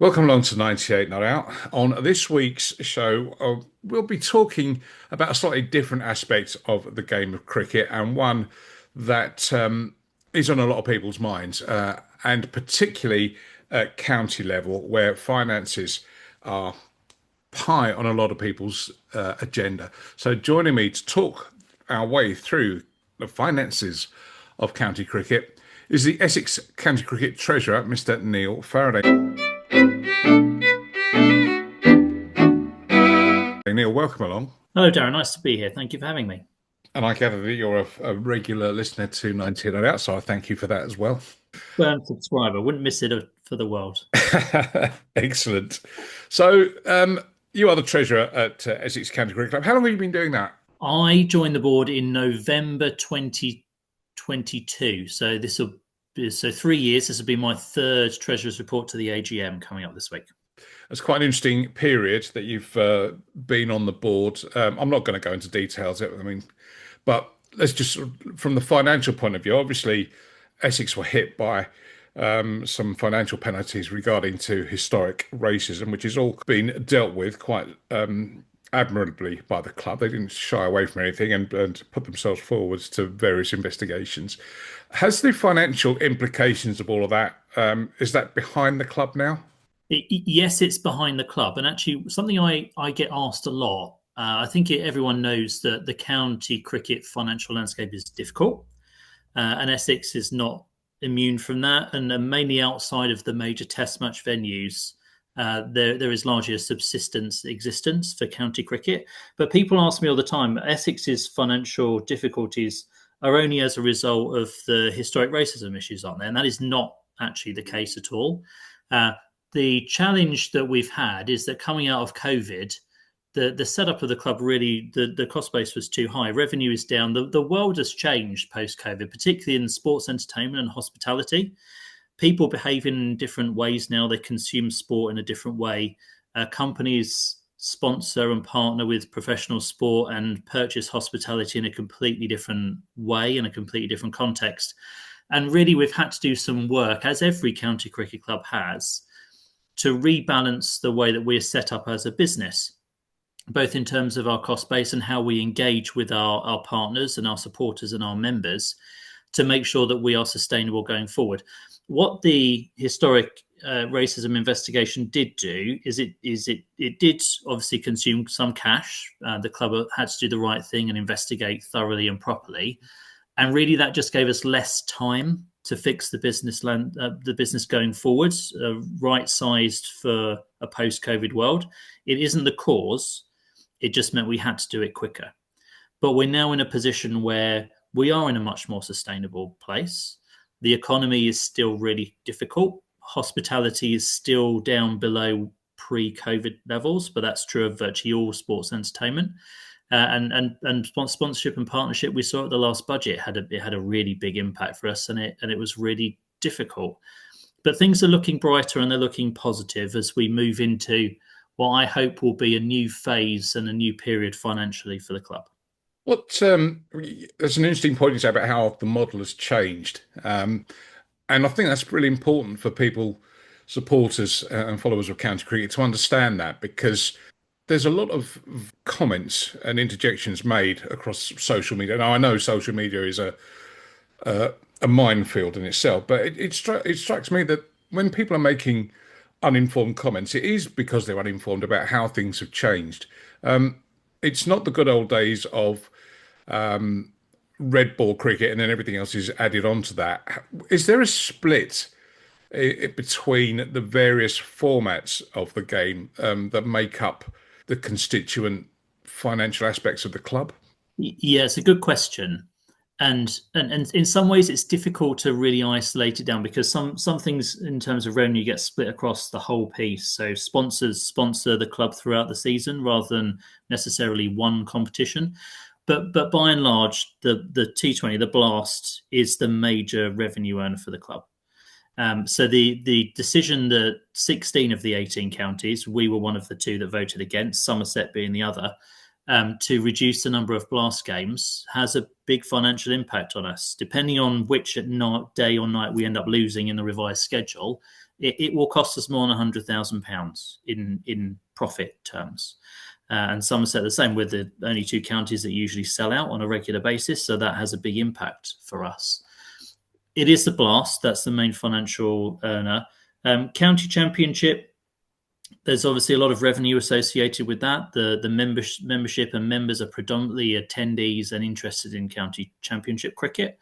Welcome along to 98 Not Out. On this week's show, we'll be talking about a slightly different aspect of the game of cricket and one that is on a lot of people's minds, and particularly at county level, where finances are high on a lot of people's agenda. So, joining me to talk our way through the finances of county cricket is the Essex County Cricket Treasurer, Mr. Neil Faraday. Hey, Neil, welcome along. Hello, Darren. Nice to be here. Thank you for having me. And I gather that you're a regular listener to 19 and Out, so I thank you for that as well. Burn subscriber. Wouldn't miss it for the world. Excellent. So, you are the treasurer at Essex County Cricket Club. How long have you been doing that? I joined the board in November 2022. So 3 years. This will be my third treasurer's report to the AGM coming up this week. It's quite an interesting period that you've been on the board. I'm not going to go into details. But let's just, from the financial point of view, obviously, Essex were hit by some financial penalties regarding to historic racism, which has all been dealt with quite admirably by the club. They didn't shy away from anything and put themselves forwards to various investigations. Has the financial implications of all of that, is that behind the club now? Yes, it's behind the club. And actually, something I get asked a lot. I think everyone knows that the county cricket financial landscape is difficult, and Essex is not immune from that. And mainly outside of the major test match venues, there is largely a subsistence existence for county cricket. But people ask me all the time, Essex's financial difficulties are only as a result of the historic racism issues, aren't they? And that is not actually the case at all. The challenge that we've had is that coming out of COVID, the setup of the club really, the cost base was too high. Revenue is down. The world has changed post-COVID, particularly in sports entertainment and hospitality. People behave in different ways now. They consume sport in a different way. Companies sponsor and partner with professional sport and purchase hospitality in a completely different way, in a completely different context. And really, we've had to do some work, as every county cricket club has, to rebalance the way that we're set up as a business, both in terms of our cost base and how we engage with our partners and our supporters and our members to make sure that we are sustainable going forward. What the historic racism investigation did do is it did obviously consume some cash. The club had to do the right thing and investigate thoroughly and properly. And really, that just gave us less time to fix the business going forwards, right-sized for a post-COVID world. It isn't the cause. It just meant we had to do it quicker. But we're now in a position where we are in a much more sustainable place. The economy is still really difficult. Hospitality is still down below pre-COVID levels, but that's true of virtually all sports entertainment. And sponsorship and partnership we saw at the last budget had a really big impact for us, and it was really difficult. But things are looking brighter and they're looking positive as we move into what I hope will be a new phase and a new period financially for the club. There's an interesting point you say about how the model has changed, and I think that's really important for people, supporters and followers of county cricket to understand that because there's a lot of comments and interjections made across social media. Now, I know social media is a minefield in itself, but it strikes me that when people are making uninformed comments, it is because they're uninformed about how things have changed. It's not the good old days of red ball cricket and then everything else is added onto that. Is there a split between the various formats of the game that make up the constituent financial aspects of the club? Yeah, it's a good question. And in some ways it's difficult to really isolate it down because some things in terms of revenue get split across the whole piece. So sponsors sponsor the club throughout the season rather than necessarily one competition. But by and large, the T20, the Blast, is the major revenue earner for the club. So the decision that 16 of the 18 counties, we were one of the two that voted against, Somerset being the other, to reduce the number of Blast games has a big financial impact on us. Depending on which day or night we end up losing in the revised schedule, it will cost us more than £100,000 in profit terms. And Somerset the same, with the only two counties that usually sell out on a regular basis, so that has a big impact for us. It is the Blast, that's the main financial earner. County Championship, there's obviously a lot of revenue associated with that. The membership and members are predominantly attendees and interested in County Championship cricket.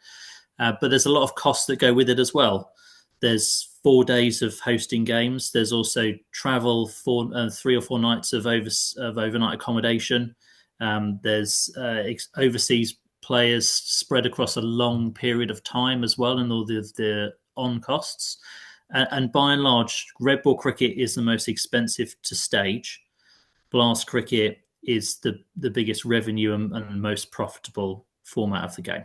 But there's a lot of costs that go with it as well. There's 4 days of hosting games. There's also travel for 3 or 4 nights of overnight accommodation. There's overseas players spread across a long period of time as well, and all the on costs. And by and large, red ball cricket is the most expensive to stage. Blast cricket is the biggest revenue and most profitable format of the game.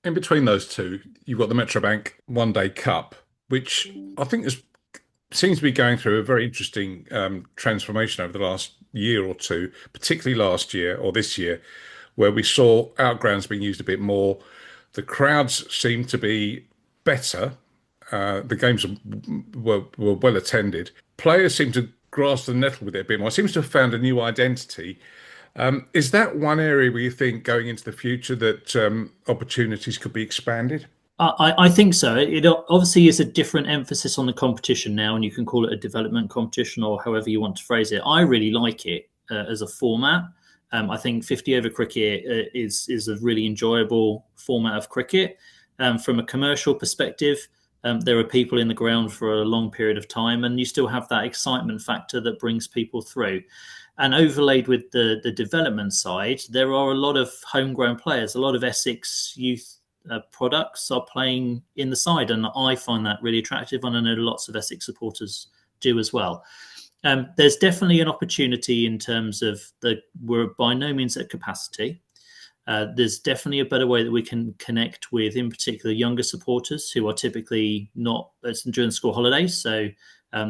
In between those two, you've got the Metrobank One Day Cup, which I think seems to be going through a very interesting transformation over the last year or two, particularly last year or this year, where we saw our grounds being used a bit more. The crowds seem to be better. The games were well attended. Players seem to grasp the nettle with it a bit more. It seems to have found a new identity. Is that one area where you think going into the future that opportunities could be expanded? I think so. It obviously is a different emphasis on the competition now, and you can call it a development competition or however you want to phrase it. I really like it as a format. I think 50 over cricket is a really enjoyable format of cricket. From a commercial perspective, there are people in the ground for a long period of time, and you still have that excitement factor that brings people through. And overlaid with the development side, there are a lot of homegrown players. A lot of Essex youth products are playing in the side, and I find that really attractive, and I know lots of Essex supporters do as well. There's definitely an opportunity in terms of we're by no means at capacity. There's definitely a better way that we can connect with, in particular, younger supporters who are typically not during school holidays. So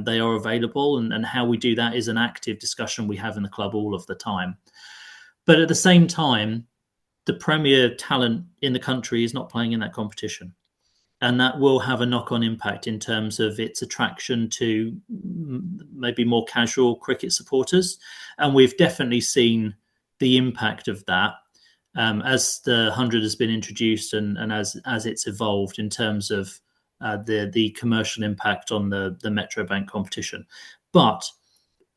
they are available, and how we do that is an active discussion we have in the club all of the time. But at the same time, the premier talent in the country is not playing in that competition. And that will have a knock-on impact in terms of its attraction to maybe more casual cricket supporters. And we've definitely seen the impact of that as the 100 has been introduced and as it's evolved in terms of the commercial impact on the Metrobank competition. But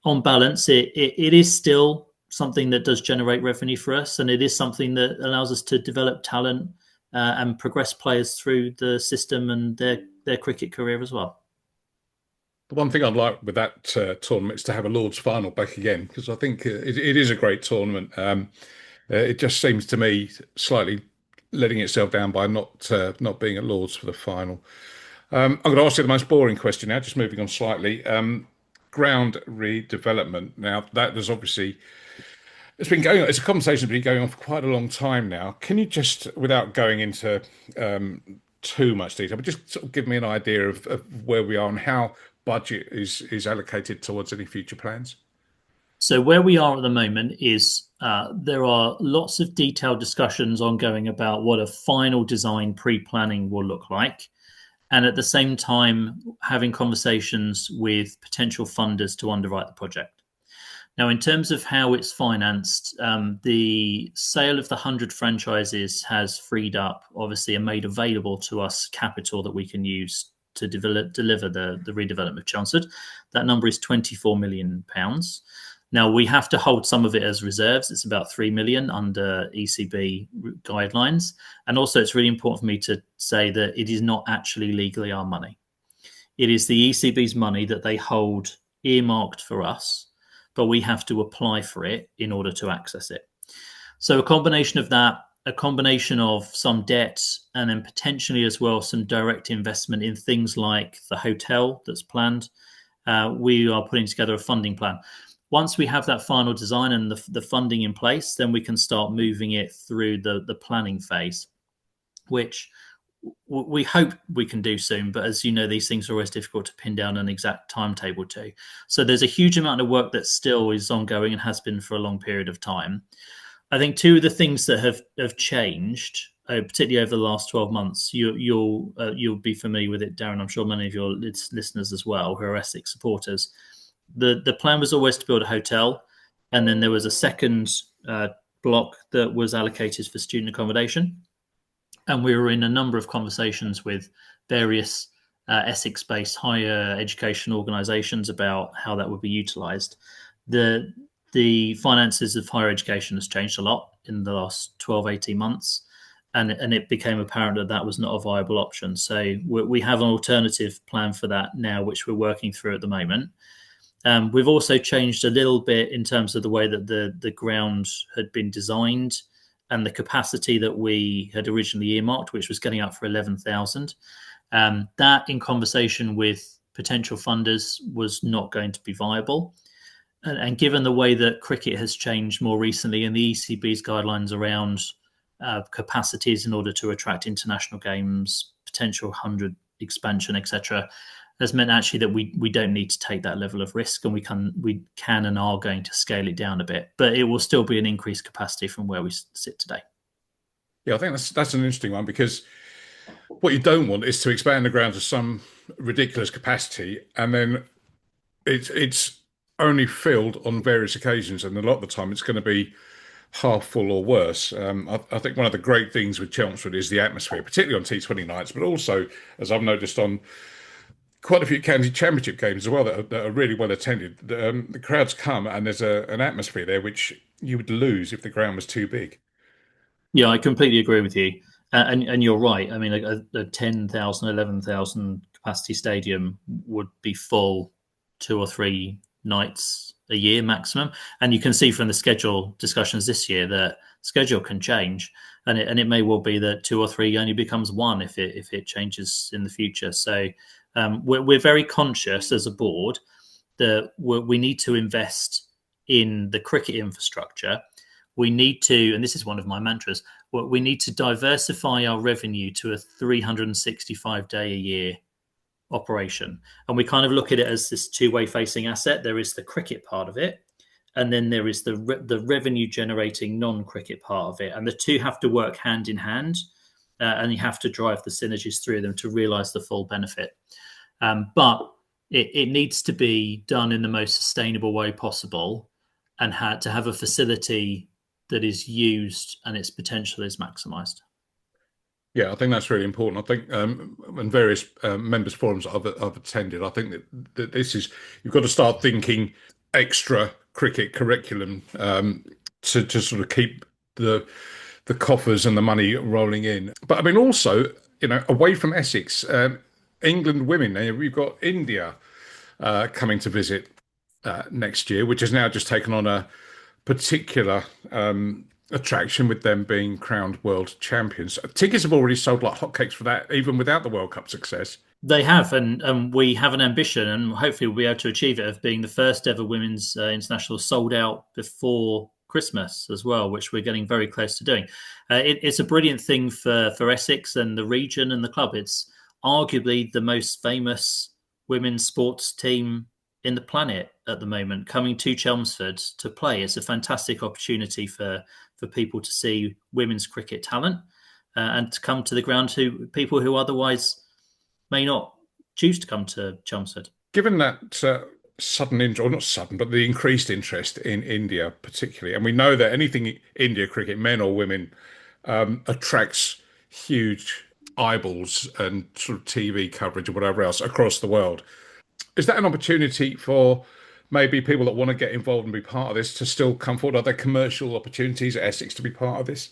on balance, it is still something that does generate revenue for us, and it is something that allows us to develop talent and progress players through the system and their cricket career as well. The one thing I'd like with that tournament is to have a Lord's final back again, because I think it is a great tournament. It just seems to me slightly letting itself down by not being at Lord's for the final. I'm going to ask you the most boring question now, just moving on slightly. Ground redevelopment. Now, that is obviously it's been going on. It's a conversation that's been going on for quite a long time now. Can you just, without going into too much detail, but just sort of give me an idea of where we are and how budget is allocated towards any future plans? So where we are at the moment is there are lots of detailed discussions ongoing about what a final design pre-planning will look like. And at the same time, having conversations with potential funders to underwrite the project. Now, in terms of how it's financed, the sale of the 100 franchises has freed up, obviously, and made available to us capital that we can use to deliver the redevelopment of Chelmsford. That number is £24 million. Now, we have to hold some of it as reserves. It's about 3 million under ECB guidelines. And also, it's really important for me to say that it is not actually legally our money. It is the ECB's money that they hold earmarked for us, but we have to apply for it in order to access it. So a combination of that, a combination of some debt, and then potentially as well some direct investment in things like the hotel that's planned. We are putting together a funding plan. Once we have that final design and the funding in place, then we can start moving it through the planning phase, which we hope we can do soon. But as you know, these things are always difficult to pin down an exact timetable to. So there's a huge amount of work that still is ongoing and has been for a long period of time. I think two of the things that have changed particularly over the last 12 months. You'll be familiar with it, Darren. I'm sure many of your listeners as well, who are Essex supporters. The plan was always to build a hotel, and then there was a second block that was allocated for student accommodation. And we were in a number of conversations with various Essex-based higher education organisations about how that would be utilised. The finances of higher education has changed a lot in the last 12, 18 months, and it became apparent that that was not a viable option. So we have an alternative plan for that now, which we're working through at the moment. We've also changed a little bit in terms of the way that the ground had been designed and the capacity that we had originally earmarked, which was getting up for 11,000. That, in conversation with potential funders, was not going to be viable. And given the way that cricket has changed more recently and the ECB's guidelines around capacities in order to attract international games, potential 100 expansion, etc., has meant actually that we don't need to take that level of risk, and we can and are going to scale it down a bit, but it will still be an increased capacity from where we sit today. Yeah, I think that's an interesting one, because what you don't want is to expand the ground to some ridiculous capacity and then it's only filled on various occasions, and a lot of the time it's going to be half full or worse. I think one of the great things with Chelmsford is the atmosphere, particularly on T20 nights, but also, as I've noticed, on quite a few county championship games as well that are really well attended. The crowds come and there's an atmosphere there which you would lose if the ground was too big. Yeah, I completely agree with you. And you're right. I mean, a 10,000, 11,000 capacity stadium would be full 2 or 3 nights a year maximum. And you can see from the schedule discussions this year that schedule can change. And it may well be that 2 or 3 only becomes 1 if it changes in the future. So we're very conscious as a board that we need to invest in the cricket infrastructure. We need to, and this is one of my mantras, we need to diversify our revenue to a 365-day-a-year operation. And we kind of look at it as this two-way facing asset. There is the cricket part of it, and then there is the revenue-generating non-cricket part of it. And the two have to work hand in hand, and you have to drive the synergies through them to realise the full benefit. But it needs to be done in the most sustainable way possible, and to have a facility that is used and its potential is maximised. Yeah, I think that's really important. I think in various members' forums I've attended, I think that this is, you've got to start thinking extra cricket curriculum to sort of keep the coffers and the money rolling in. But I mean, also, away from Essex, England women, we've got India coming to visit next year, which has now just taken on a particular attraction with them being crowned world champions. Tickets have already sold like hotcakes for that, even without the World Cup success. They have, and we have an ambition, and hopefully we'll be able to achieve it, of being the first ever women's international sold out before Christmas as well, which we're getting very close to doing. It's a brilliant thing for Essex and the region and the club. It's arguably the most famous women's sports team in the planet at the moment, coming to Chelmsford to play. It's a fantastic opportunity for people to see women's cricket talent and to come to the ground, to people who otherwise may not choose to come to Chelmsford. Given that sudden interest, or not sudden, but the increased interest in India particularly, and we know that anything India cricket, men or women, attracts huge eyeballs and sort of TV coverage or whatever else across the world. Is that an opportunity for maybe people that want to get involved and be part of this to still come forward? Are there commercial opportunities at Essex to be part of this?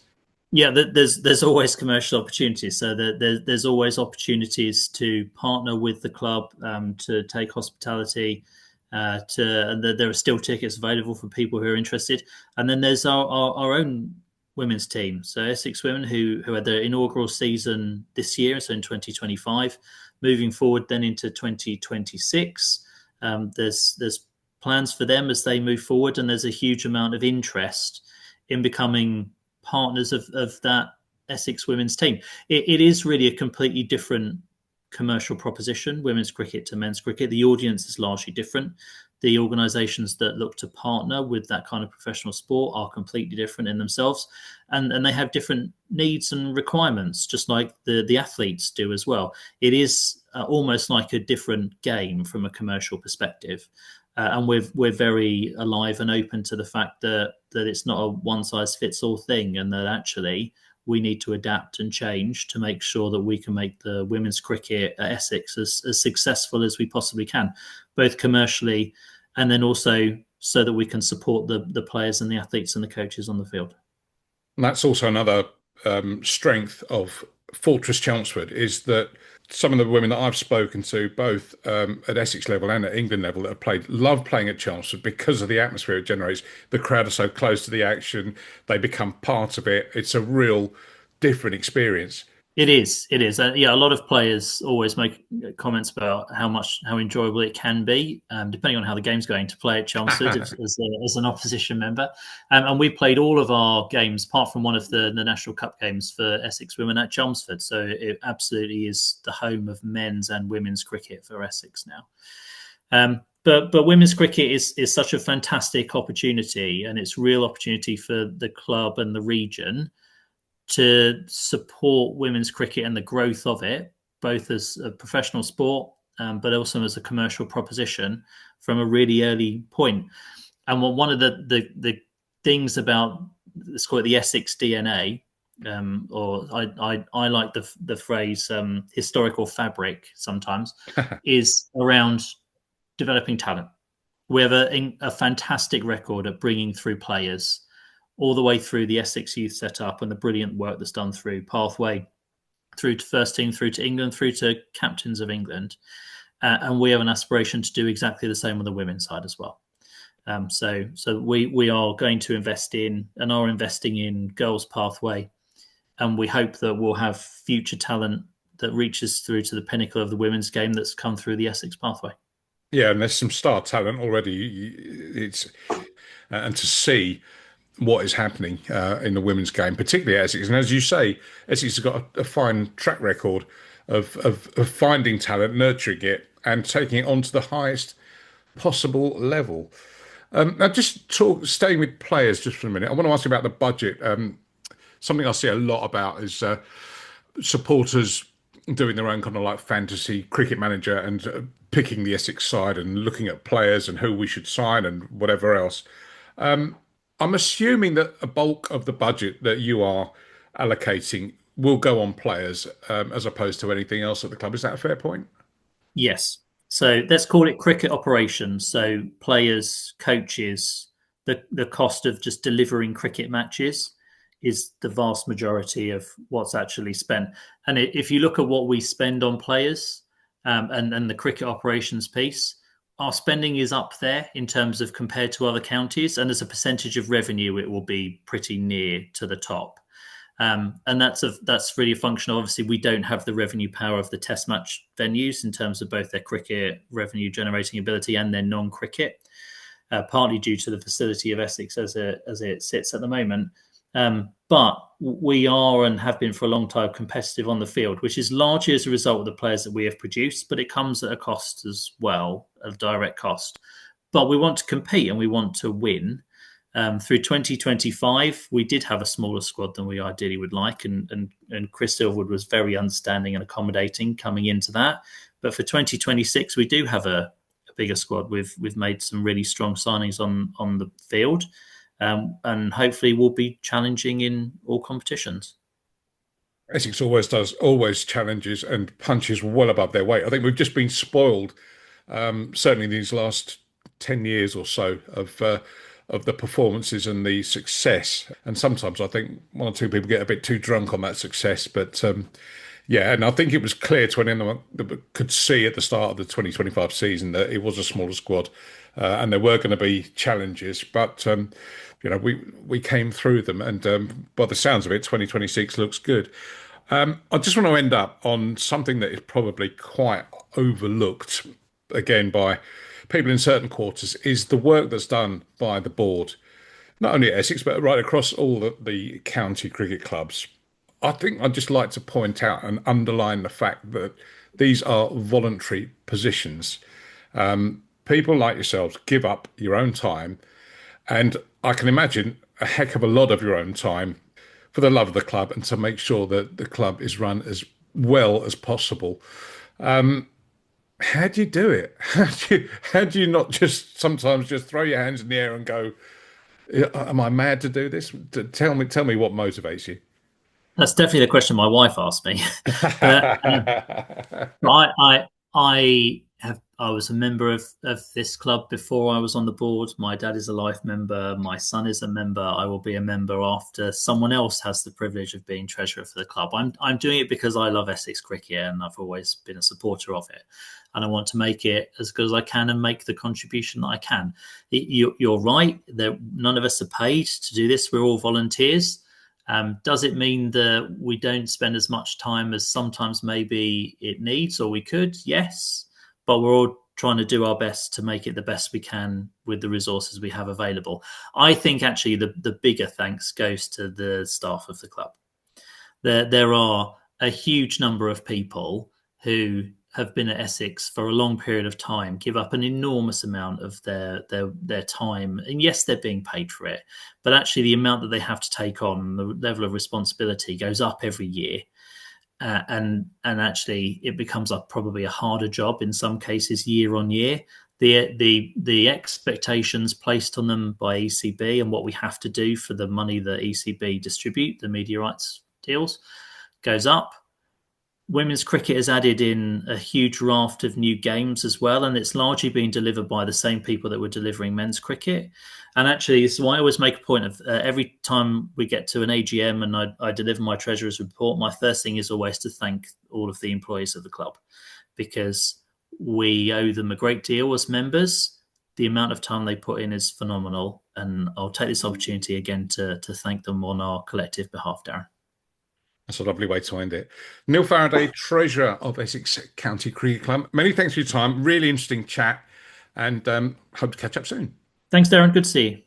Yeah, there's always commercial opportunities. So there's always opportunities to partner with the club, to take hospitality, and there are still tickets available for people who are interested. And then there's our own women's team. So Essex Women, who had their inaugural season this year, so in 2025, moving forward then into 2026. There's plans for them as they move forward, and there's a huge amount of interest in becoming partners of that Essex women's team. It is really a completely different commercial proposition, women's cricket to men's cricket. The audience is largely different. The organisations that look to partner with that kind of professional sport are completely different in themselves, and they have different needs and requirements, just like the athletes do as well. It is almost like a different game from a commercial perspective. And we're very alive and open to the fact that it's not a one size fits all thing, and that actually we need to adapt and change to make sure that we can make the women's cricket at Essex as successful as we possibly can, both commercially and then also so that we can support the players and the athletes and the coaches on the field. And that's also another strength of Fortress Chelmsford is that some of the women that I've spoken to, both at Essex level and at England level, that have played, love playing at Chelmsford because of the atmosphere it generates. The crowd are so close to the action, they become part of it. It's a real different experience. It is. It is. Yeah, a lot of players always make comments about how enjoyable it can be, depending on how the game's going to play at Chelmsford as an opposition member. And we played all of our games, apart from one of the National Cup games for Essex women at Chelmsford. So it absolutely is the home of men's and women's cricket for Essex now. But women's cricket is such a fantastic opportunity, and it's real opportunity for the club and the region to support women's cricket and the growth of it, both as a professional sport, but also as a commercial proposition from a really early point. And one of the things about, let's call it the Essex DNA, or I like the phrase historical fabric sometimes, is around developing talent. We have a fantastic record at bringing through players all the way through the Essex youth setup and the brilliant work that's done through Pathway, through to first team, through to England, through to captains of England. And we have an aspiration to do exactly the same on the women's side as well. So we are going to invest in and are investing in Girls Pathway. And we hope that we'll have future talent that reaches through to the pinnacle of the women's game that's come through the Essex Pathway. Yeah, and there's some star talent already. It's and to see what is happening in the women's game, particularly Essex. And as you say, Essex has got a fine track record of finding talent, nurturing it, and taking it on to the highest possible level. Now, staying with players just for a minute. I want to ask you about the budget. Something I see a lot about is supporters doing their own kind of like fantasy cricket manager and picking the Essex side and looking at players and who we should sign and whatever else. I'm assuming that a bulk of the budget that you are allocating will go on players as opposed to anything else at the club. Is that a fair point? Yes. So let's call it cricket operations. So players, coaches, the cost of just delivering cricket matches is the vast majority of what's actually spent. And if you look at what we spend on players and the cricket operations piece, our spending is up there in terms of compared to other counties, and as a percentage of revenue, it will be pretty near to the top. And that's really a function of, obviously we don't have the revenue power of the test match venues in terms of both their cricket revenue generating ability and their non-cricket, partly due to the facility of Essex as it sits at the moment. But we are and have been for a long time competitive on the field, which is largely as a result of the players that we have produced, but it comes at a cost as well, a direct cost. But we want to compete and we want to win. Through 2025, we did have a smaller squad than we ideally would like, and Chris Silverwood was very understanding and accommodating coming into that. But for 2026, we do have a bigger squad. We've made some really strong signings on the field. And hopefully we'll be challenging in all competitions. Essex always challenges and punches well above their weight. I think we've just been spoiled, certainly these last 10 years or so of the performances and the success. And sometimes I think one or two people get a bit too drunk on that success. But yeah, and I think it was clear to anyone that could see at the start of the 2025 season that it was a smaller squad and there were going to be challenges. But we came through them, and by the sounds of it, 2026 looks good. I just want to end up on something that is probably quite overlooked, again, by people in certain quarters, is the work that's done by the board, not only at Essex, but right across all the county cricket clubs. I think I'd just like to point out and underline the fact that these are voluntary positions. people like yourselves give up your own time, and I can imagine a heck of a lot of your own time for the love of the club and to make sure that the club is run as well as possible. How do you do it? How do you not just sometimes just throw your hands in the air and go, "Am I mad to do this?" Tell me what motivates you. That's definitely the question my wife asked me. but I was a member of this club before I was on the board. My dad is a life member. My son is a member. I will be a member after someone else has the privilege of being treasurer for the club. I'm doing it because I love Essex cricket and I've always been a supporter of it. And I want to make it as good as I can and make the contribution that I can. You're right. None of us are paid to do this. We're all volunteers. Does it mean that we don't spend as much time as sometimes maybe it needs or we could? Yes, but we're all trying to do our best to make it the best we can with the resources we have available. I think actually the bigger thanks goes to the staff of the club. There are a huge number of people who have been at Essex for a long period of time, give up an enormous amount of their time, and yes, they're being paid for it, but actually the amount that they have to take on, the level of responsibility goes up every year, and actually it becomes probably a harder job in some cases year on year. The expectations placed on them by ECB and what we have to do for the money that ECB distribute, the media rights deals, goes up. Women's cricket has added in a huge raft of new games as well, and it's largely being delivered by the same people that were delivering men's cricket. And actually, this is why I always make a point of every time we get to an AGM and I deliver my treasurer's report, my first thing is always to thank all of the employees of the club, because we owe them a great deal as members. The amount of time they put in is phenomenal, and I'll take this opportunity again to thank them on our collective behalf, Darren. That's a lovely way to end it. Neil Faraday, Treasurer of Essex County Cricket Club. Many thanks for your time. Really interesting chat, and hope to catch up soon. Thanks, Darren. Good to see you.